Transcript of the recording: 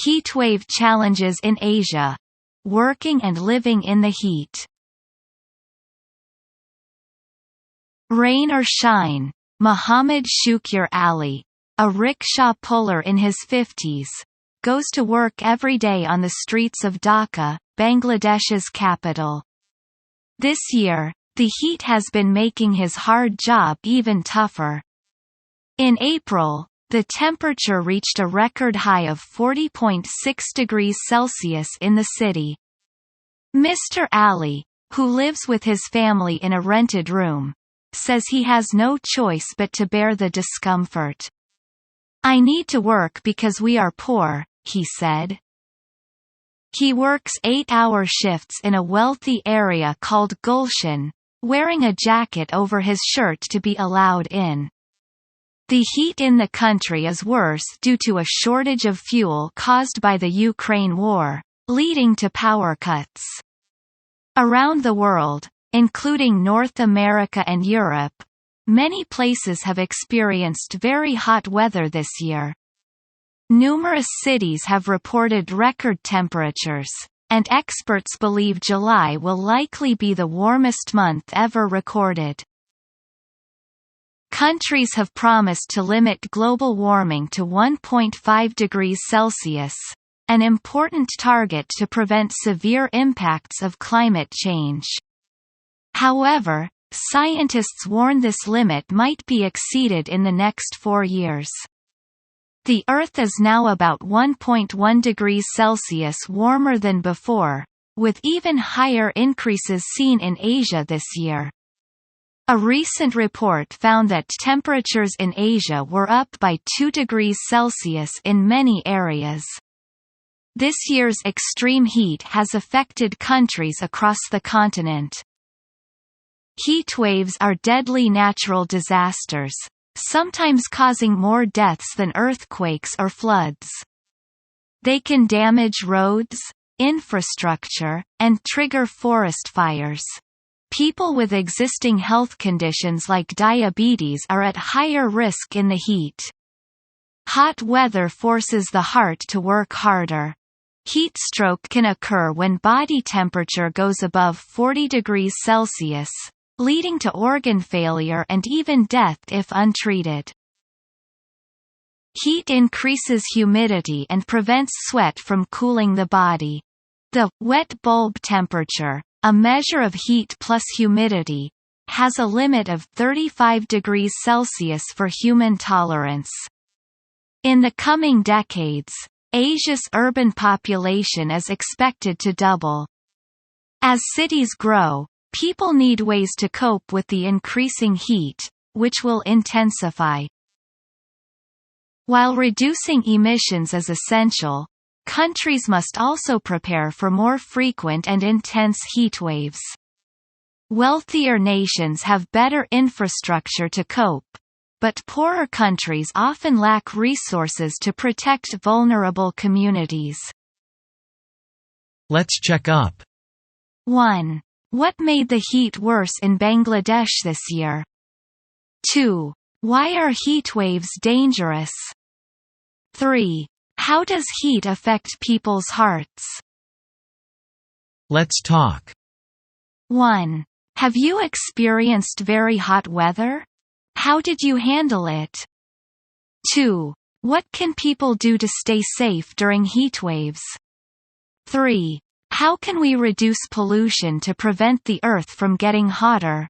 Heatwave Challenges in Asia. Working and living in the heat. Rain or shine, Mohammad Shukkur Ali, a rickshaw puller in his 50s, goes to work every day on the streets of Dhaka, Bangladesh's capital. This year, the heat has been making his hard job even tougher. In April, the temperature reached a record high of 40.6 degrees Celsius in the city. Mr. Ali, who lives with his family in a rented room, says he has no choice but to bear the discomfort. "I need to work because we are poor," he said. He works 8-hour shifts in a wealthy area called Gulshan, wearing a jacket over his shirt to be allowed in. The heat in the country is worse due to a shortage of fuel caused by the Ukraine war, leading to power cuts. Around the world, including North America and Europe, many places have experienced very hot weather this year. Numerous cities have reported record temperatures, and experts believe July will likely be the warmest month ever recorded. Countries have promised to limit global warming to 1.5 degrees Celsius, an important target to prevent severe impacts of climate change. However, scientists warn this limit might be exceeded in the next 4 years. The Earth is now about 1.1 degrees Celsius warmer than before, with even higher increases seen in Asia this year. A recent report found that temperatures in Asia were up by 2 degrees Celsius in many areas. This year's extreme heat has affected countries across the continent. Heat waves are deadly natural disasters, sometimes causing more deaths than earthquakes or floods. They can damage roads, infrastructure, and trigger forest fires. People with existing health conditions like diabetes are at higher risk in the heat. Hot weather forces the heart to work harder. Heat stroke can occur when body temperature goes above 40 degrees Celsius, leading to organ failure and even death if untreated. Heat increases humidity and prevents sweat from cooling the body. The wet bulb temperature, a measure of heat plus humidity, has a limit of 35 degrees Celsius for human tolerance. In the coming decades, Asia's urban population is expected to double. As cities grow, people need ways to cope with the increasing heat, which will intensify. While reducing emissions is essential, countries must also prepare for more frequent and intense heat waves. Wealthier nations have better infrastructure to cope, but poorer countries often lack resources to protect vulnerable communities. Let's check up. 1. What made the heat worse in Bangladesh this year? 2. Why are heat waves dangerous? 3. How does heat affect people's hearts? Let's talk. 1. Have you experienced very hot weather? How did you handle it? 2. What can people do to stay safe during heat waves? 3. How can we reduce pollution to prevent the Earth from getting hotter?